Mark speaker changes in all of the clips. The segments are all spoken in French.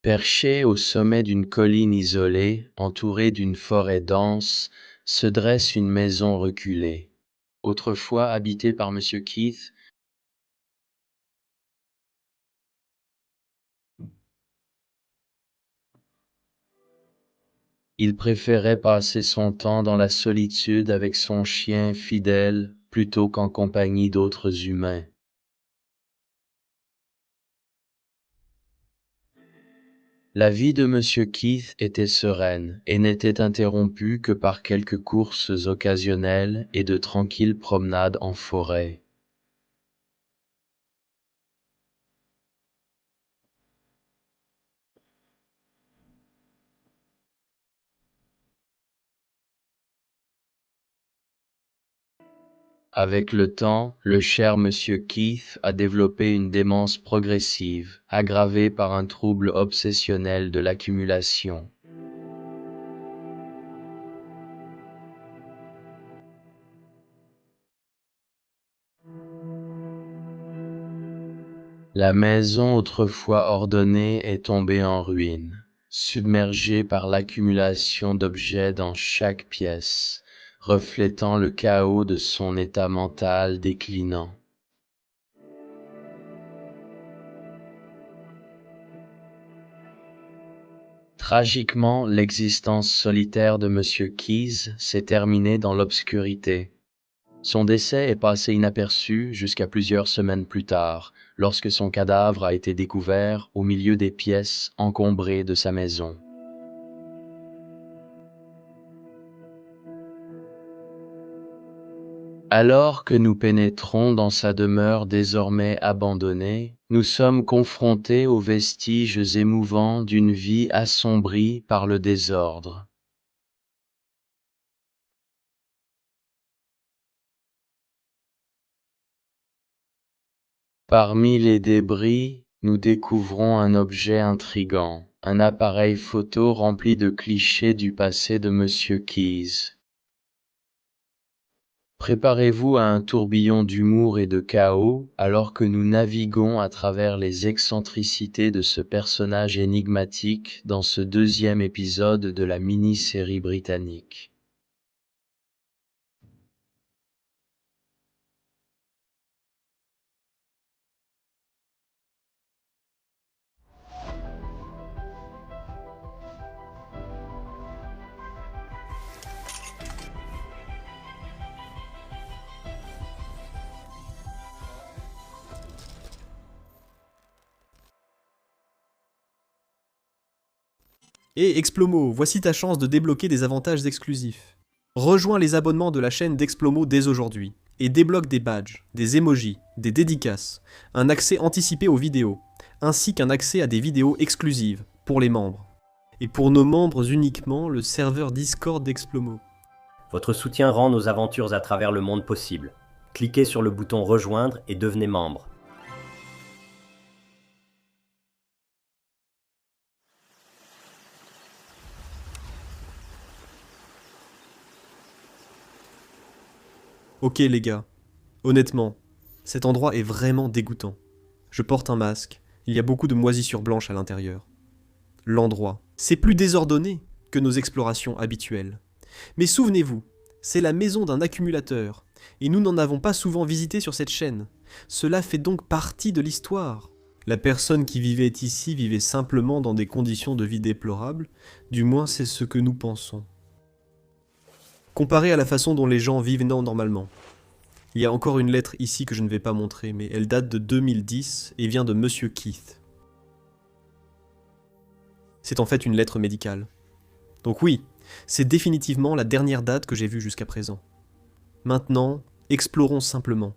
Speaker 1: Perché au sommet d'une colline isolée, entourée d'une forêt dense, se dresse une maison reculée. Autrefois habitée par Monsieur Keith, il préférait passer son temps dans la solitude avec son chien fidèle plutôt qu'en compagnie d'autres humains. La vie de Monsieur Keith était sereine et n'était interrompue que par quelques courses occasionnelles et de tranquilles promenades en forêt. Avec le temps, le cher Monsieur Keith a développé une démence progressive, aggravée par un trouble obsessionnel de l'accumulation. La maison autrefois ordonnée est tombée en ruine, submergée par l'accumulation d'objets dans chaque pièce, reflétant le chaos de son état mental déclinant. Tragiquement, l'existence solitaire de Monsieur Keys s'est terminée dans l'obscurité. Son décès est passé inaperçu jusqu'à plusieurs semaines plus tard, lorsque son cadavre a été découvert au milieu des pièces encombrées de sa maison. Alors que nous pénétrons dans sa demeure désormais abandonnée, nous sommes confrontés aux vestiges émouvants d'une vie assombrie par le désordre. Parmi les débris, nous découvrons un objet intrigant, un appareil photo rempli de clichés du passé de Monsieur Keys. Préparez-vous à un tourbillon d'humour et de chaos alors que nous naviguons à travers les excentricités de ce personnage énigmatique dans ce deuxième épisode de la mini-série britannique.
Speaker 2: Et Explomo, voici ta chance de débloquer des avantages exclusifs. Rejoins les abonnements de la chaîne d'Explomo dès aujourd'hui et débloque des badges, des emojis, des dédicaces, un accès anticipé aux vidéos, ainsi qu'un accès à des vidéos exclusives pour les membres. Et pour nos membres uniquement, le serveur Discord d'Explomo.
Speaker 3: Votre soutien rend nos aventures à travers le monde possibles. Cliquez sur le bouton rejoindre et devenez membre.
Speaker 2: Ok les gars, honnêtement, cet endroit est vraiment dégoûtant. Je porte un masque, il y a beaucoup de moisissures blanches à l'intérieur. L'endroit, c'est plus désordonné que nos explorations habituelles. Mais souvenez-vous, c'est la maison d'un accumulateur, et nous n'en avons pas souvent visité sur cette chaîne. Cela fait donc partie de l'histoire. La personne qui vivait ici vivait simplement dans des conditions de vie déplorables, du moins c'est ce que nous pensons. Comparé à la façon dont les gens vivent normalement. Il y a encore une lettre ici que je ne vais pas montrer, mais elle date de 2010 et vient de Monsieur Keith. C'est en fait une lettre médicale. Donc oui, c'est définitivement la dernière date que j'ai vue jusqu'à présent. Maintenant, explorons simplement.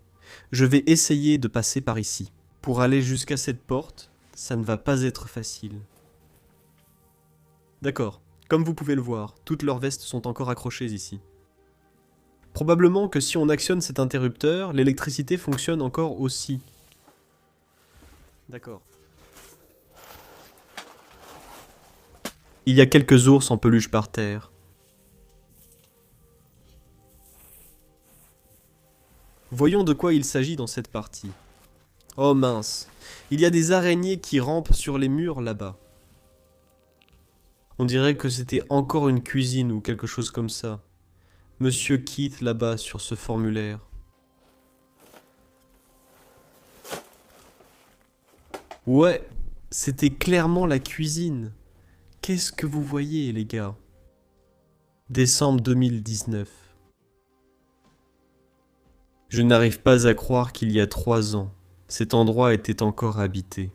Speaker 2: Je vais essayer de passer par ici. Pour aller jusqu'à cette porte, ça ne va pas être facile. D'accord, comme vous pouvez le voir, toutes leurs vestes sont encore accrochées ici. Probablement que si on actionne cet interrupteur, l'électricité fonctionne encore aussi. D'accord. Il y a quelques ours en peluche par terre. Voyons de quoi il s'agit dans cette partie. Oh mince, il y a des araignées qui rampent sur les murs là-bas. On dirait que c'était encore une cuisine ou quelque chose comme ça. Monsieur Keith là-bas sur ce formulaire. Ouais, c'était clairement la cuisine. Qu'est-ce que vous voyez, les gars? Décembre 2019. Je n'arrive pas à croire qu'il y a 3 ans, cet endroit était encore habité.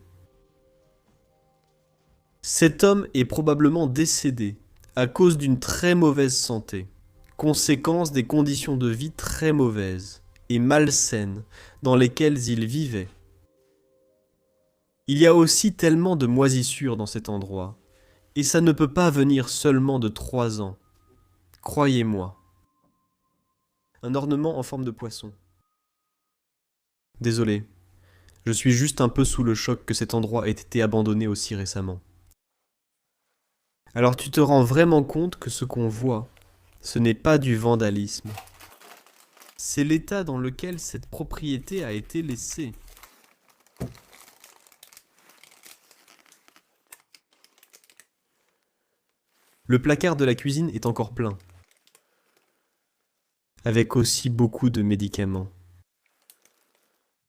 Speaker 2: Cet homme est probablement décédé à cause d'une très mauvaise santé, conséquence des conditions de vie très mauvaises et malsaines dans lesquelles il vivait. Il y a aussi tellement de moisissures dans cet endroit, et ça ne peut pas venir seulement de 3 ans. Croyez-moi. Un ornement en forme de poisson. Désolé, je suis juste un peu sous le choc que cet endroit ait été abandonné aussi récemment. Alors tu te rends vraiment compte que ce qu'on voit, ce n'est pas du vandalisme. C'est l'état dans lequel cette propriété a été laissée. Le placard de la cuisine est encore plein, avec aussi beaucoup de médicaments.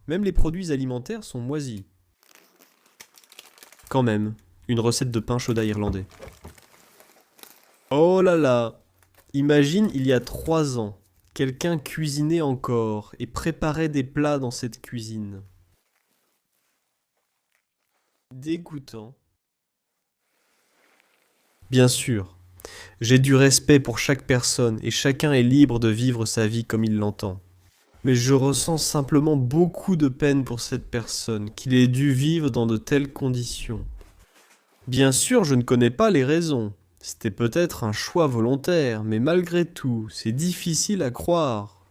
Speaker 2: Même les produits alimentaires sont moisis. Quand même, une recette de pain choda irlandais. Oh là là! Imagine il y a 3 ans, quelqu'un cuisinait encore et préparait des plats dans cette cuisine. Dégoûtant. Bien sûr, j'ai du respect pour chaque personne et chacun est libre de vivre sa vie comme il l'entend. Mais je ressens simplement beaucoup de peine pour cette personne qu'il ait dû vivre dans de telles conditions. Bien sûr, je ne connais pas les raisons. C'était peut-être un choix volontaire, mais malgré tout, c'est difficile à croire.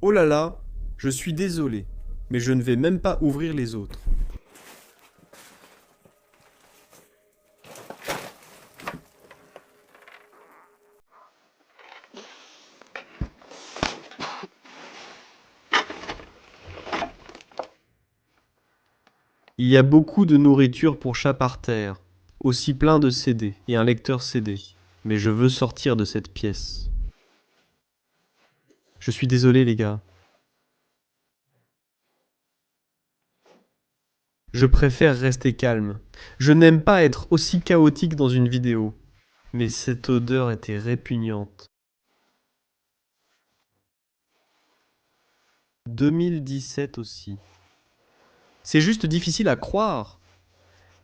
Speaker 2: Oh là là, je suis désolé, mais je ne vais même pas ouvrir les autres. Il y a beaucoup de nourriture pour chat par terre, aussi plein de CD et un lecteur CD. Mais je veux sortir de cette pièce. Je suis désolé les gars. Je préfère rester calme. Je n'aime pas être aussi chaotique dans une vidéo. Mais cette odeur était répugnante. 2017 aussi. C'est juste difficile à croire.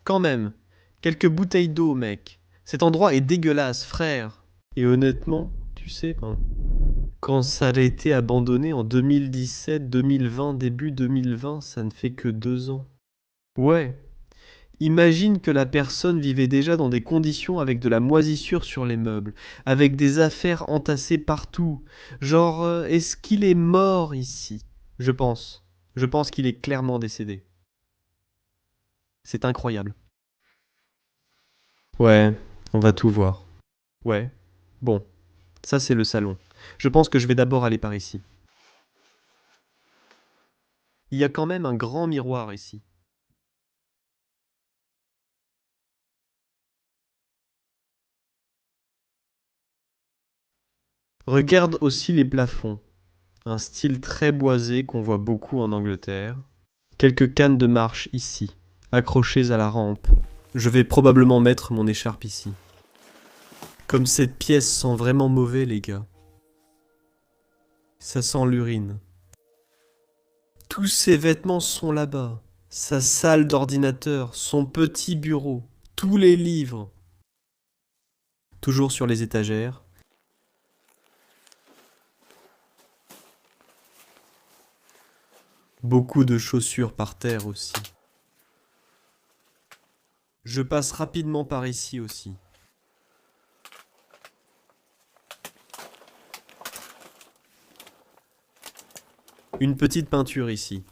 Speaker 2: Quand même, quelques bouteilles d'eau, mec. Cet endroit est dégueulasse, frère. Et honnêtement, tu sais, quand ça a été abandonné en 2017, 2020, début 2020, ça ne fait que 2 ans. Ouais. Imagine que la personne vivait déjà dans des conditions avec de la moisissure sur les meubles, avec des affaires entassées partout. Genre, est-ce qu'il est mort ici? Je pense. Je pense qu'il est clairement décédé. C'est incroyable. Ouais, on va tout voir. Ouais. Bon, ça c'est le salon. Je pense que je vais d'abord aller par ici. Il y a quand même un grand miroir ici. Regarde aussi les plafonds. Un style très boisé qu'on voit beaucoup en Angleterre. Quelques cannes de marche ici, accrochées à la rampe. Je vais probablement mettre mon écharpe ici. Comme cette pièce sent vraiment mauvais, les gars. Ça sent l'urine. Tous ses vêtements sont là-bas. Sa salle d'ordinateur, son petit bureau, tous les livres. Toujours sur les étagères. Beaucoup de chaussures par terre aussi. Je passe rapidement par ici aussi. Une petite peinture ici.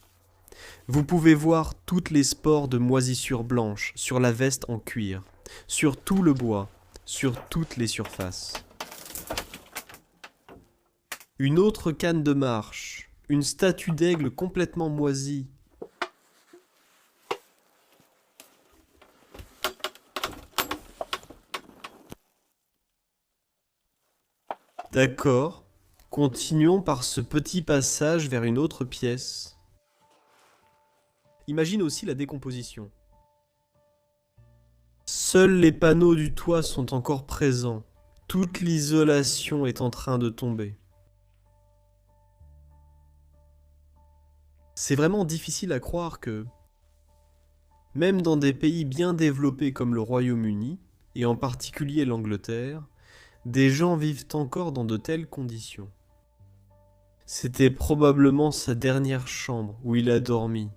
Speaker 2: Vous pouvez voir toutes les spores de moisissure blanche sur la veste en cuir, sur tout le bois, sur toutes les surfaces. Une autre canne de marche, une statue d'aigle complètement moisie, D'accord. Continuons par ce petit passage vers une autre pièce. Imagine aussi la décomposition. Seuls les panneaux du toit sont encore présents. Toute l'isolation est en train de tomber. C'est vraiment difficile à croire que, même dans des pays bien développés comme le Royaume-Uni, et en particulier l'Angleterre, des gens vivent encore dans de telles conditions. C'était probablement sa dernière chambre où il a dormi,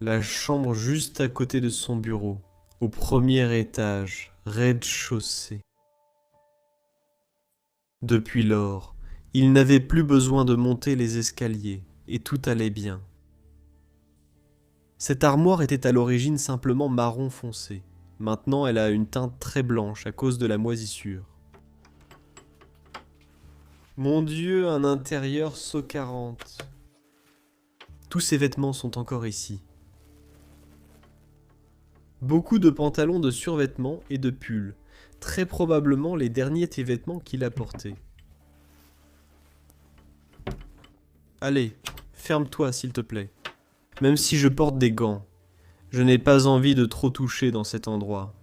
Speaker 2: la chambre juste à côté de son bureau, au premier étage, rez-de-chaussée. Depuis lors, il n'avait plus besoin de monter les escaliers, et tout allait bien. Cette armoire était à l'origine simplement marron foncé. Maintenant, elle a une teinte très blanche à cause de la moisissure. Mon Dieu, un intérieur SO 40. Tous ces vêtements sont encore ici. Beaucoup de pantalons de survêtements et de pulls, très probablement les derniers vêtements qu'il a portés. Allez, ferme-toi s'il te plaît. Même si je porte des gants, je n'ai pas envie de trop toucher dans cet endroit.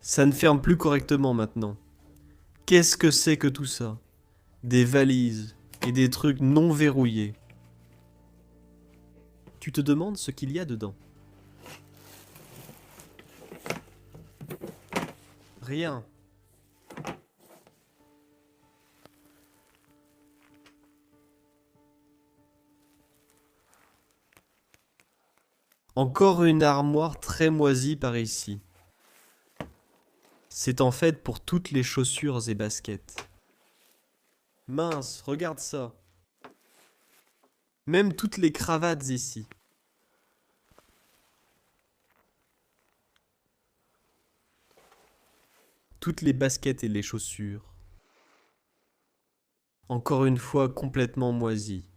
Speaker 2: Ça ne ferme plus correctement maintenant. Qu'est-ce que c'est que tout ça? Des valises et des trucs non verrouillés. Tu te demandes ce qu'il y a dedans. Rien. Encore une armoire très moisie par ici. C'est en fait pour toutes les chaussures et baskets. Mince, regarde ça. Même toutes les cravates ici. Toutes les baskets et les chaussures. Encore une fois complètement moisies.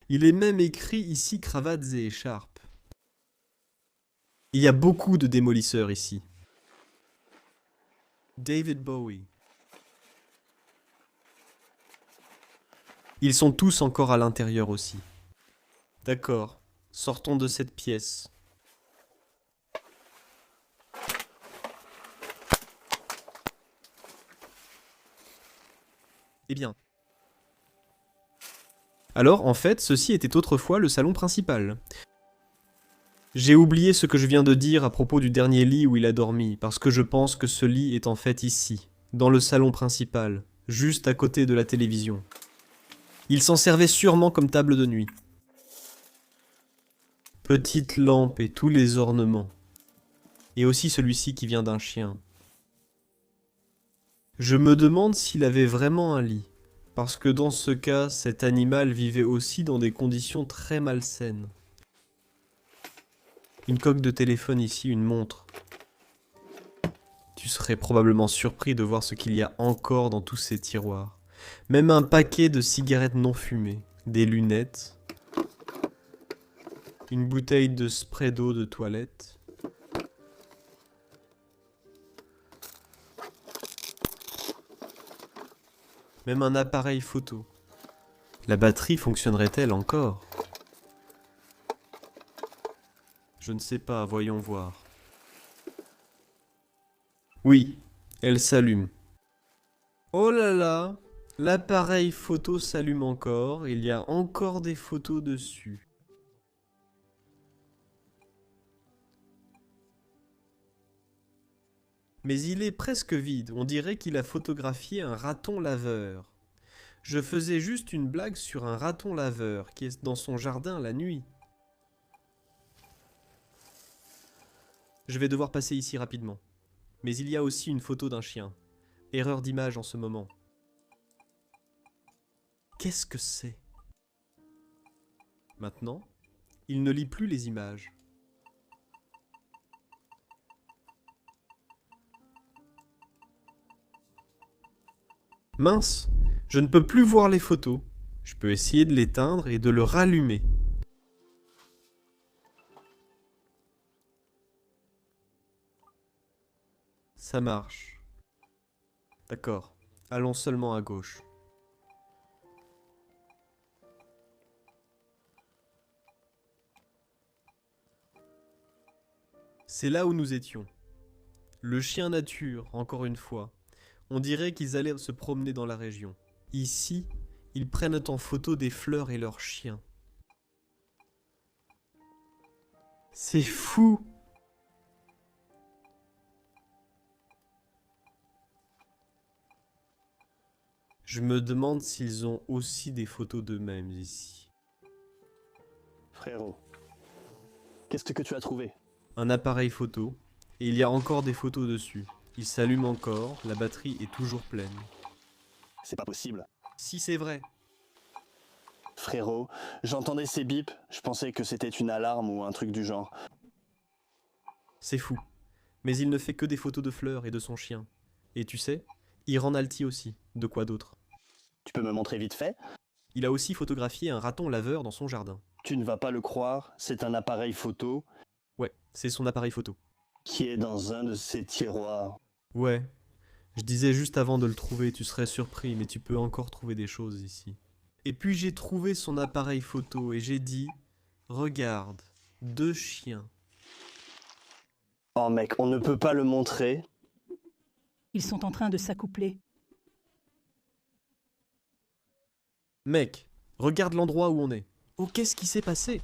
Speaker 2: Il est même écrit ici cravates et écharpes. Il y a beaucoup de démolisseurs ici. David Bowie. Ils sont tous encore à l'intérieur aussi. D'accord, sortons de cette pièce. Eh bien. Alors, en fait, ceci était autrefois le salon principal. J'ai oublié ce que je viens de dire à propos du dernier lit où il a dormi, parce que je pense que ce lit est en fait ici, dans le salon principal, juste à côté de la télévision. Il s'en servait sûrement comme table de nuit. Petite lampe et tous les ornements. Et aussi celui-ci qui vient d'un chien. Je me demande s'il avait vraiment un lit, parce que dans ce cas, cet animal vivait aussi dans des conditions très malsaines. Une coque de téléphone ici, une montre. Tu serais probablement surpris de voir ce qu'il y a encore dans tous ces tiroirs. Même un paquet de cigarettes non fumées, des lunettes, une bouteille de spray d'eau de toilette. Même un appareil photo. La batterie fonctionnerait-elle encore? Je ne sais pas, voyons voir. Oui, elle s'allume. Oh là là, l'appareil photo s'allume encore, il y a encore des photos dessus. Mais il est presque vide, on dirait qu'il a photographié un raton laveur. Je faisais juste une blague sur un raton laveur qui est dans son jardin la nuit. Je vais devoir passer ici rapidement. Mais il y a aussi une photo d'un chien. Erreur d'image en ce moment. Qu'est-ce que c'est? Maintenant, il ne lit plus les images. Mince, je ne peux plus voir les photos. Je peux essayer de l'éteindre et de le rallumer. Ça marche. D'accord. Allons seulement à gauche. C'est là où nous étions. Le chien nature, encore une fois. On dirait qu'ils allaient se promener dans la région. Ici, ils prennent en photo des fleurs et leurs chiens. C'est fou! Je me demande s'ils ont aussi des photos d'eux-mêmes ici.
Speaker 4: Frérot, qu'est-ce que tu as trouvé?
Speaker 2: Un appareil photo, et il y a encore des photos dessus. Il s'allume encore, la batterie est toujours pleine.
Speaker 4: C'est pas possible.
Speaker 2: Si c'est vrai.
Speaker 4: Frérot, j'entendais ces bips, je pensais que c'était une alarme ou un truc du genre.
Speaker 2: C'est fou. Mais il ne fait que des photos de fleurs et de son chien. Et tu sais, il rend Alti aussi. De quoi d'autre?
Speaker 4: Tu peux me montrer vite fait?
Speaker 2: Il a aussi photographié un raton laveur dans son jardin.
Speaker 4: Tu ne vas pas le croire, c'est un appareil photo
Speaker 2: Ouais, c'est son appareil photo.
Speaker 4: qui est dans un de ces tiroirs.
Speaker 2: Ouais. Je disais juste avant de le trouver, tu serais surpris, mais tu peux encore trouver des choses ici. Et puis j'ai trouvé son appareil photo et j'ai dit, regarde, 2 chiens.
Speaker 4: Oh mec, on ne peut pas le montrer.
Speaker 5: Ils sont en train de s'accoupler.
Speaker 2: Mec, regarde l'endroit où on est. Oh, qu'est-ce qui s'est passé?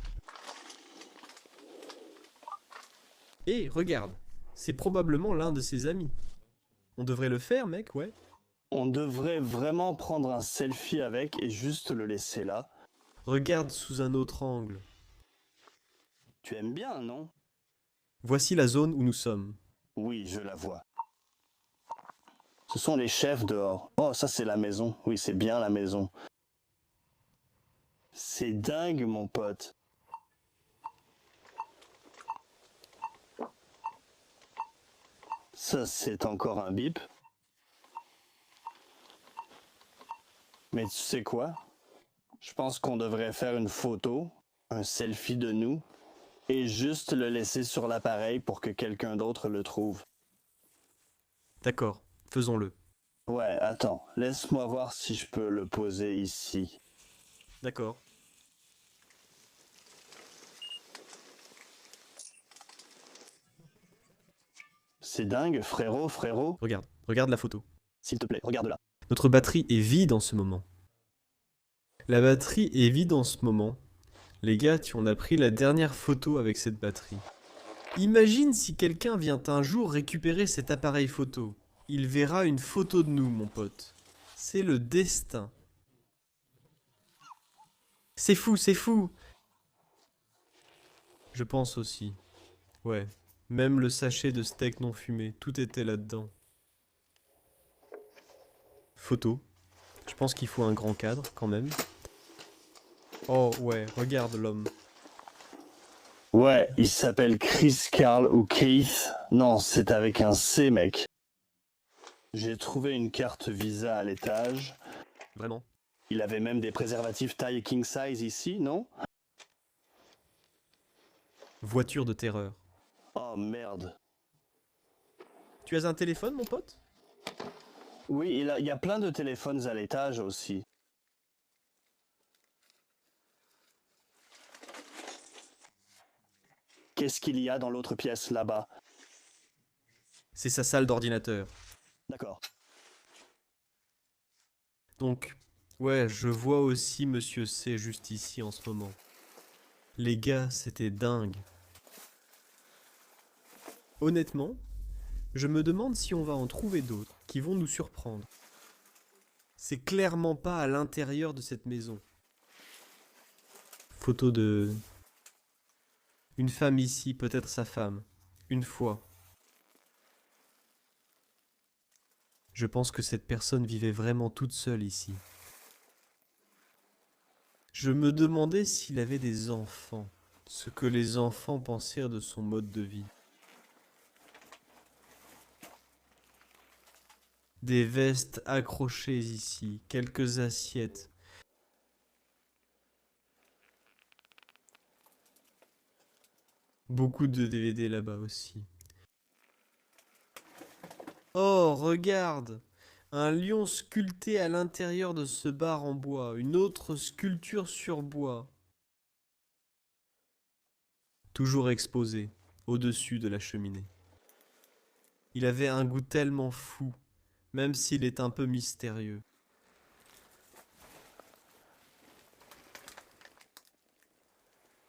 Speaker 2: Hé, regarde, c'est probablement l'un de ses amis. On devrait le faire, mec, ouais.
Speaker 4: On devrait vraiment prendre un selfie avec et juste le laisser là.
Speaker 2: Regarde sous un autre angle.
Speaker 4: Tu aimes bien, non?
Speaker 2: Voici la zone où nous sommes.
Speaker 4: Oui, je la vois. Ce sont les chefs dehors. Oh, ça c'est la maison. Oui, c'est bien la maison. C'est dingue, mon pote. Ça, c'est encore un bip. Mais tu sais quoi? Je pense qu'on devrait faire une photo, un selfie de nous, et juste le laisser sur l'appareil pour que quelqu'un d'autre le trouve.
Speaker 2: D'accord, faisons-le.
Speaker 4: Ouais, attends, laisse-moi voir si je peux le poser ici.
Speaker 2: D'accord.
Speaker 4: C'est dingue, frérot.
Speaker 2: Regarde la photo.
Speaker 4: S'il te plaît, regarde-la.
Speaker 2: Notre batterie est vide en ce moment. La batterie est vide en ce moment. Les gars, on a pris la dernière photo avec cette batterie. Imagine si quelqu'un vient un jour récupérer cet appareil photo. Il verra une photo de nous, mon pote. C'est le destin. C'est fou, c'est fou. Je pense aussi. Ouais. Même le sachet de steak non fumé, tout était là-dedans. Photo. Je pense qu'il faut un grand cadre, quand même. Oh ouais, regarde l'homme.
Speaker 4: Ouais, il s'appelle Chris, Carl ou Keith. Non, c'est avec un C, mec. J'ai trouvé une carte Visa à l'étage.
Speaker 2: Vraiment.
Speaker 4: Il avait même des préservatifs taille king size ici, non?
Speaker 2: Voiture de terreur.
Speaker 4: Oh merde.
Speaker 2: Tu as un téléphone, mon pote?
Speaker 4: Oui, il y a plein de téléphones à l'étage aussi. Qu'est-ce qu'il y a dans l'autre pièce là-bas?
Speaker 2: C'est sa salle d'ordinateur.
Speaker 4: D'accord.
Speaker 2: Donc, ouais, je vois aussi Monsieur C juste ici en ce moment. Les gars, c'était dingue. Honnêtement, je me demande si on va en trouver d'autres qui vont nous surprendre. C'est clairement pas à l'intérieur de cette maison. Photo de... Une femme ici, peut-être sa femme. Une fois. Je pense que cette personne vivait vraiment toute seule ici. Je me demandais s'il avait des enfants, ce que les enfants pensaient de son mode de vie. Des vestes accrochées ici, quelques assiettes. Beaucoup de DVD là-bas aussi. Oh, regarde! Un lion sculpté à l'intérieur de ce bar en bois. Une autre sculpture sur bois. Toujours exposé, au-dessus de la cheminée. Il avait un goût tellement fou, même s'il est un peu mystérieux.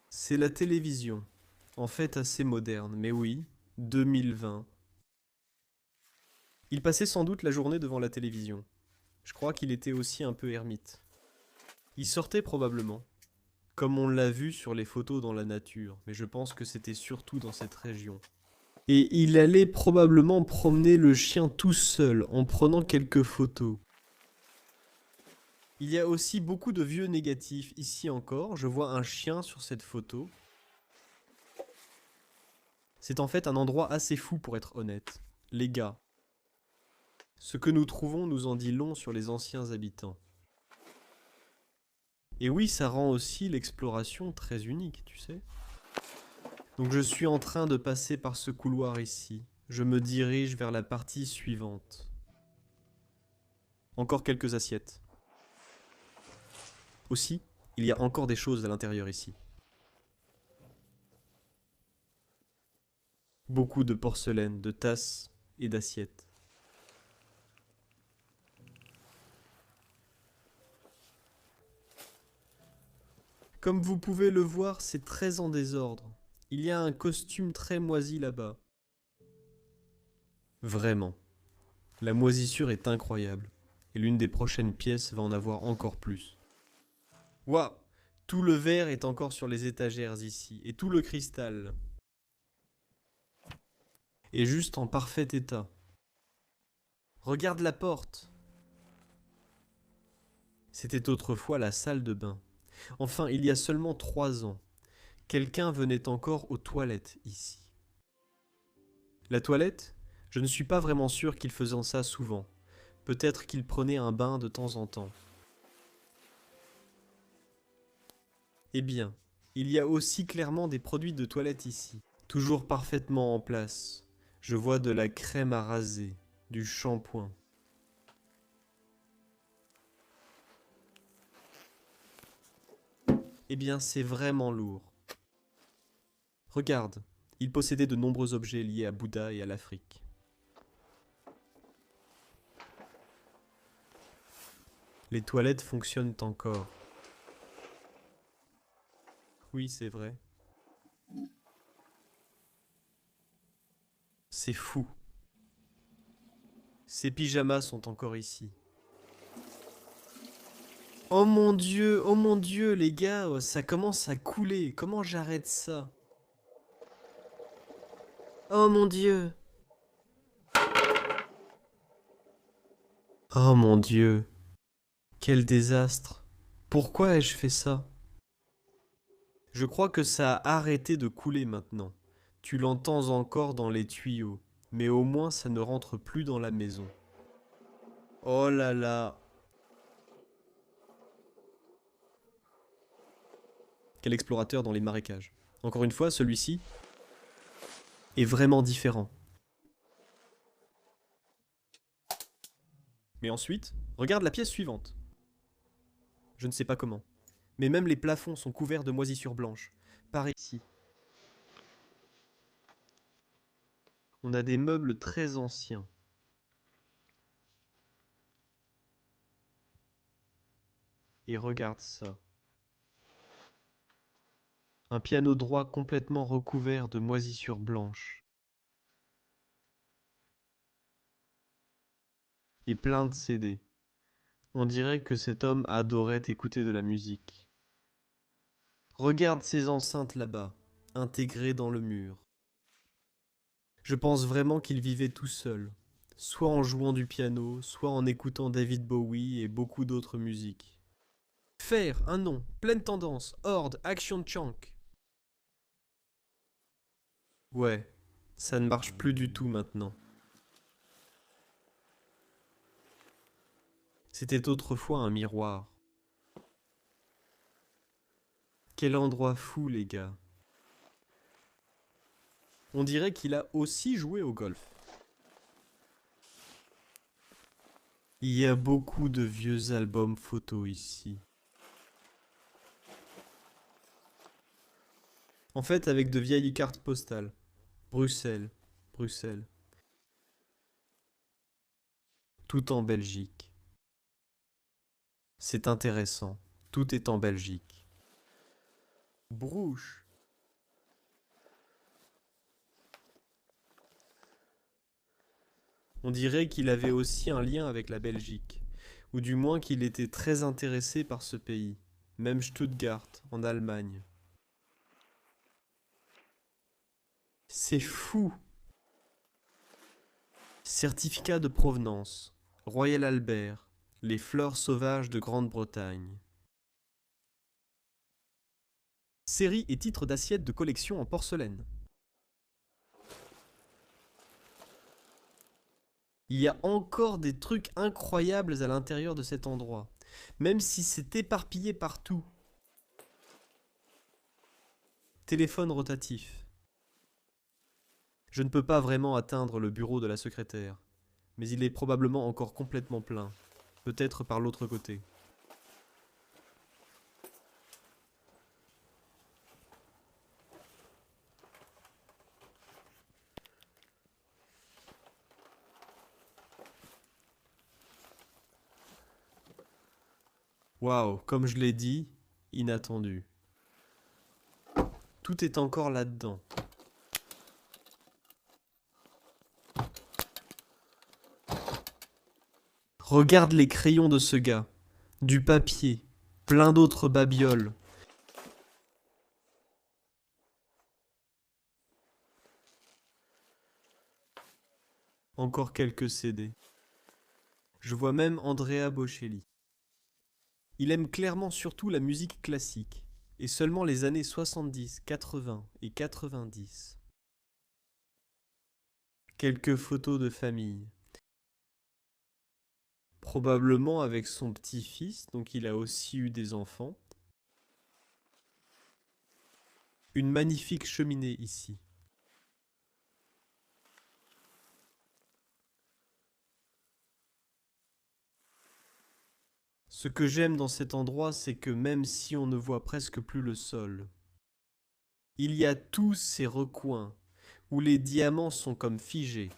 Speaker 2: C'est la télévision, en fait assez moderne, mais oui, 2020. Il passait sans doute la journée devant la télévision. Je crois qu'il était aussi un peu ermite. Il sortait probablement, comme on l'a vu sur les photos dans la nature, mais je pense que c'était surtout dans cette région. Et il allait probablement promener le chien tout seul en prenant quelques photos. Il y a aussi beaucoup de vieux négatifs ici encore. Je vois un chien sur cette photo. C'est en fait un endroit assez fou pour être honnête. Les gars, ce que nous trouvons nous en dit long sur les anciens habitants. Et oui, ça rend aussi l'exploration très unique, tu sais. Donc je suis en train de passer par ce couloir ici. Je me dirige vers la partie suivante. Encore quelques assiettes. Aussi, il y a encore des choses à l'intérieur ici. Beaucoup de porcelaine, de tasses et d'assiettes. Comme vous pouvez le voir, c'est très en désordre. Il y a un costume très moisi là-bas. Vraiment. La moisissure est incroyable. Et l'une des prochaines pièces va en avoir encore plus. Waouh! Tout le verre est encore sur les étagères ici. Et tout le cristal. Est juste en parfait état. Regarde la porte. C'était autrefois la salle de bain. Enfin, il y a seulement 3 ans, quelqu'un venait encore aux toilettes ici. La toilette? Je ne suis pas vraiment sûr qu'il faisait ça souvent. Peut-être qu'il prenait un bain de temps en temps. Eh bien, il y a aussi clairement des produits de toilette ici, toujours parfaitement en place. Je vois de la crème à raser, du shampoing. Eh bien, c'est vraiment lourd. Regarde, il possédait de nombreux objets liés à Bouddha et à l'Afrique. Les toilettes fonctionnent encore. Oui, c'est vrai. C'est fou. Ces pyjamas sont encore ici. Oh mon dieu, les gars, ça commence à couler. Comment j'arrête ça? Oh mon dieu. Oh mon dieu. Quel désastre. Pourquoi ai-je fait ça? Je crois que ça a arrêté de couler maintenant. Tu l'entends encore dans les tuyaux, mais au moins ça ne rentre plus dans la maison. Oh là là. Quel explorateur dans les marécages. Encore une fois, celui-ci est vraiment différent. Mais ensuite, regarde la pièce suivante. Je ne sais pas comment. Mais même les plafonds sont couverts de moisissures blanches. Par ici. On a des meubles très anciens. Et regarde ça. Un piano droit complètement recouvert de moisissures blanches. Et plein de CD. On dirait que cet homme adorait écouter de la musique. Regarde ces enceintes là-bas, intégrées dans le mur. Je pense vraiment qu'il vivait tout seul, soit en jouant du piano, soit en écoutant David Bowie et beaucoup d'autres musiques. Faire un nom, pleine tendance, Horde, Action Chunk. Ouais, ça ne marche plus du tout maintenant. C'était autrefois un miroir. Quel endroit fou, les gars. On dirait qu'il a aussi joué au golf. Il y a beaucoup de vieux albums photos ici. En fait, avec de vieilles cartes postales. Bruxelles, Bruxelles. Tout en Belgique. C'est intéressant. Tout est en Belgique. Brouche. On dirait qu'il avait aussi un lien avec la Belgique, ou du moins qu'il était très intéressé par ce pays, même Stuttgart, en Allemagne. C'est fou! Certificat de provenance, Royal Albert, les fleurs sauvages de Grande-Bretagne. Série et titre d'assiette de collection en porcelaine. Il y a encore des trucs incroyables à l'intérieur de cet endroit, même si c'est éparpillé partout. Téléphone rotatif. Je ne peux pas vraiment atteindre le bureau de la secrétaire, mais il est probablement encore complètement plein, peut-être par l'autre côté. Waouh, comme je l'ai dit, inattendu. Tout est encore là-dedans. Regarde les crayons de ce gars, du papier, plein d'autres babioles. Encore quelques CD. Je vois même Andrea Bocelli. Il aime clairement surtout la musique classique, et seulement les années 70, 80 et 90. Quelques photos de famille. Probablement avec son petit-fils, donc il a aussi eu des enfants. Une magnifique cheminée ici. Ce que j'aime dans cet endroit, c'est que même si on ne voit presque plus le sol, il y a tous ces recoins où les diamants sont comme figés,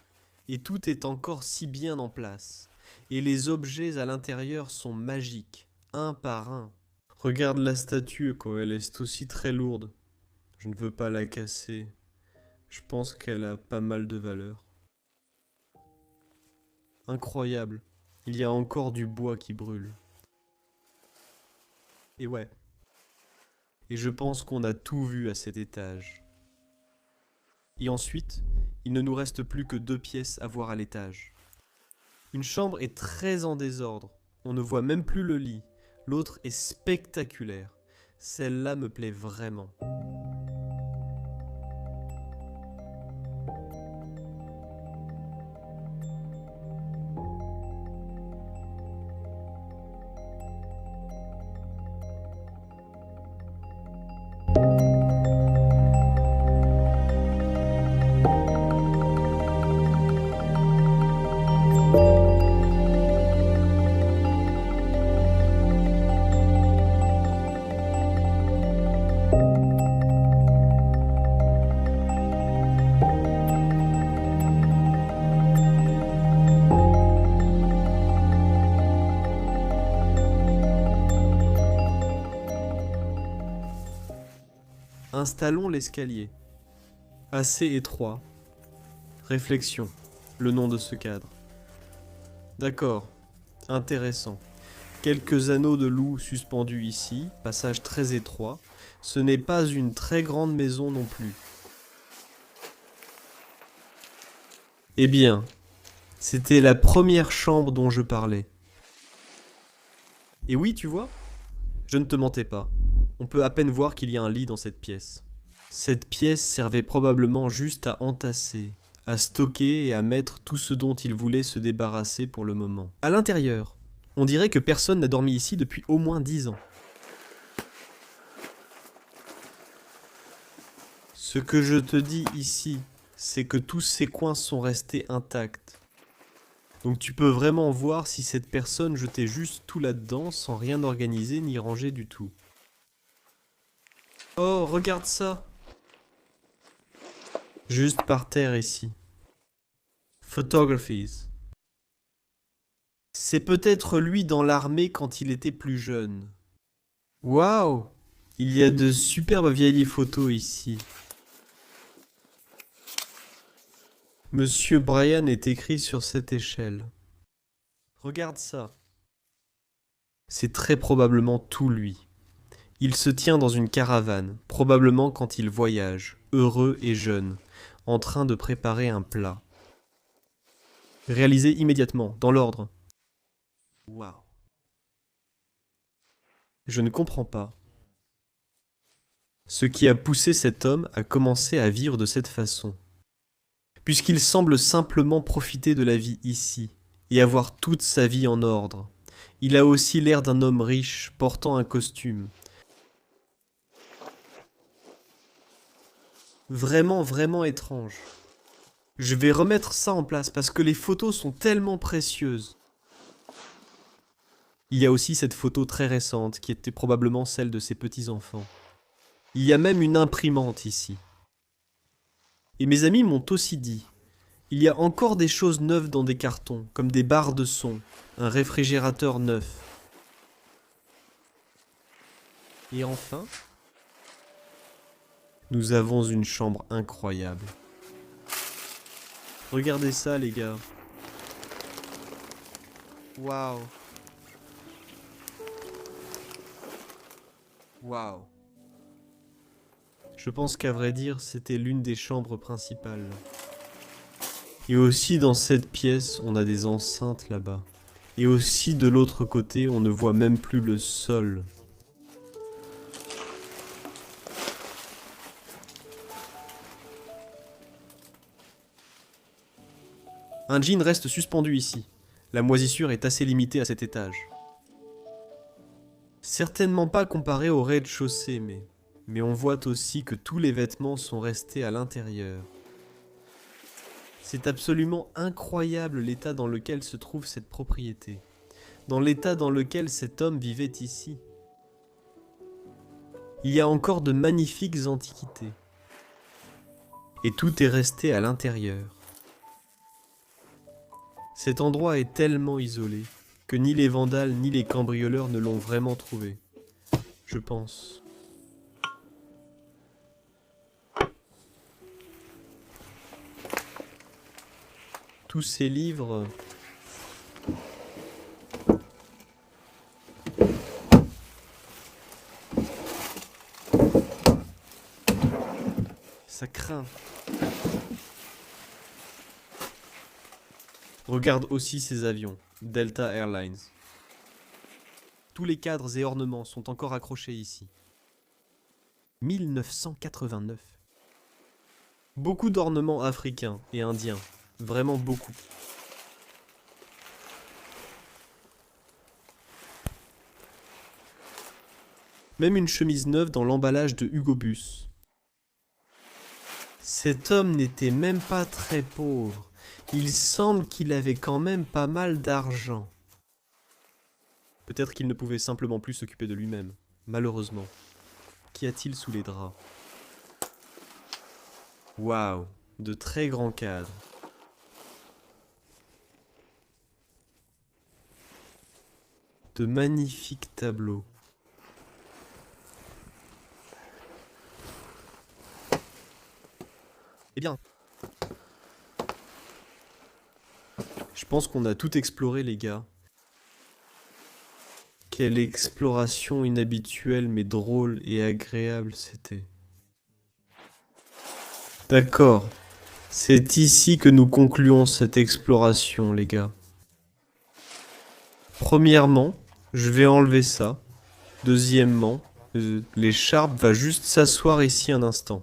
Speaker 2: et tout est encore si bien en place, et les objets à l'intérieur sont magiques, un par un. Regarde la statue quand elle est aussi très lourde. Je ne veux pas la casser. Je pense qu'elle a pas mal de valeur. Incroyable, il y a encore du bois qui brûle. Et ouais. Et je pense qu'on a tout vu à cet étage. Et ensuite, il ne nous reste plus que 2 pièces à voir à l'étage. Une chambre est très en désordre. On ne voit même plus le lit. L'autre est spectaculaire. Celle-là me plaît vraiment. Installons l'escalier. Assez étroit. Réflexion. Le nom de ce cadre. D'accord. Intéressant. Quelques anneaux de loup suspendus ici. Passage très étroit. Ce n'est pas une très grande maison non plus. Eh bien, c'était la première chambre dont je parlais. Et oui, tu vois, je ne te mentais pas. On peut à peine voir qu'il y a un lit dans cette pièce. Cette pièce servait probablement juste à entasser, à stocker et à mettre tout ce dont il voulait se débarrasser pour le moment. À l'intérieur, on dirait que personne n'a dormi ici depuis au moins 10 ans. Ce que je te dis ici, c'est que tous ces coins sont restés intacts. Donc tu peux vraiment voir si cette personne jetait juste tout là-dedans sans rien organiser ni ranger du tout. Oh, regarde ça! Juste par terre ici. Photographies. C'est peut-être lui dans l'armée quand il était plus jeune. Waouh! Il y a de superbes vieilles photos ici. Monsieur Brian est écrit sur cette échelle. Regarde ça. C'est très probablement tout lui. Il se tient dans une caravane, probablement quand il voyage, heureux et jeune, en train de préparer un plat. Réalisé immédiatement, dans l'ordre. Waouh. Je ne comprends pas. Ce qui a poussé cet homme à commencer à vivre de cette façon. Puisqu'il semble simplement profiter de la vie ici, et avoir toute sa vie en ordre. Il a aussi l'air d'un homme riche, portant un costume. Vraiment, vraiment étrange. Je vais remettre ça en place parce que les photos sont tellement précieuses. Il y a aussi cette photo très récente qui était probablement celle de ses petits-enfants. Il y a même une imprimante ici. Et mes amis m'ont aussi dit, il y a encore des choses neuves dans des cartons, comme des barres de son, un réfrigérateur neuf. Et enfin, nous avons une chambre incroyable. Regardez ça, les gars. Waouh. Waouh. Je pense qu'à vrai dire, c'était l'une des chambres principales. Et aussi dans cette pièce, on a des enceintes là-bas. Et aussi de l'autre côté, on ne voit même plus le sol. Un jean reste suspendu ici. La moisissure est assez limitée à cet étage. Certainement pas comparé au rez-de-chaussée, mais on voit aussi que tous les vêtements sont restés à l'intérieur. C'est absolument incroyable l'état dans lequel se trouve cette propriété, dans l'état dans lequel cet homme vivait ici. Il y a encore de magnifiques antiquités. Et tout est resté à l'intérieur. Cet endroit est tellement isolé que ni les vandales ni les cambrioleurs ne l'ont vraiment trouvé, je pense. Tous ces livres... Ça craint. Regarde aussi ces avions, Delta Airlines. Tous les cadres et ornements sont encore accrochés ici. 1989. Beaucoup d'ornements africains et indiens. Vraiment beaucoup. Même une chemise neuve dans l'emballage de Hugo Boss. Cet homme n'était même pas très pauvre. Il semble qu'il avait quand même pas mal d'argent. Peut-être qu'il ne pouvait simplement plus s'occuper de lui-même, malheureusement. Qu'y a-t-il sous les draps? Waouh, de très grands cadres. De magnifiques tableaux. Eh bien, je pense qu'on a tout exploré, les gars. Quelle exploration inhabituelle mais drôle et agréable c'était. D'accord. C'est ici que nous concluons cette exploration, les gars. Premièrement, je vais enlever ça. Deuxièmement, l'écharpe va juste s'asseoir ici un instant.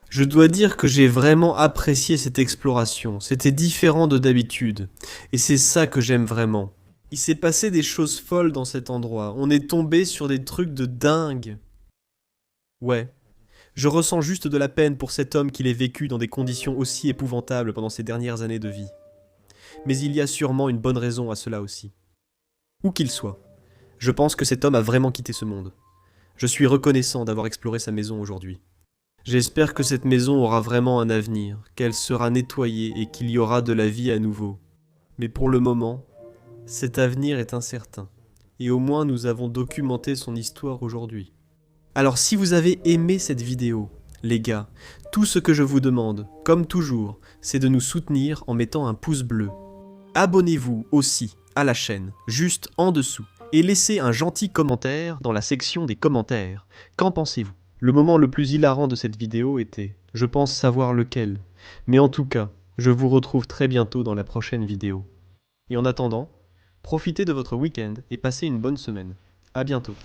Speaker 2: Je dois dire que j'ai vraiment apprécié cette exploration. C'était différent de d'habitude. Et c'est ça que j'aime vraiment. Il s'est passé des choses folles dans cet endroit. On est tombé sur des trucs de dingue. Ouais. Je ressens juste de la peine pour cet homme qui l'ait vécu dans des conditions aussi épouvantables pendant ses dernières années de vie. Mais il y a sûrement une bonne raison à cela aussi. Où qu'il soit, je pense que cet homme a vraiment quitté ce monde. Je suis reconnaissant d'avoir exploré sa maison aujourd'hui. J'espère que cette maison aura vraiment un avenir, qu'elle sera nettoyée et qu'il y aura de la vie à nouveau. Mais pour le moment, cet avenir est incertain. Et au moins nous avons documenté son histoire aujourd'hui. Alors si vous avez aimé cette vidéo, les gars, tout ce que je vous demande, comme toujours, c'est de nous soutenir en mettant un pouce bleu. Abonnez-vous aussi à la chaîne, juste en dessous, et laissez un gentil commentaire dans la section des commentaires. Qu'en pensez-vous? Le moment le plus hilarant de cette vidéo était, je pense savoir lequel, mais en tout cas, je vous retrouve très bientôt dans la prochaine vidéo. Et en attendant, profitez de votre week-end et passez une bonne semaine. À bientôt.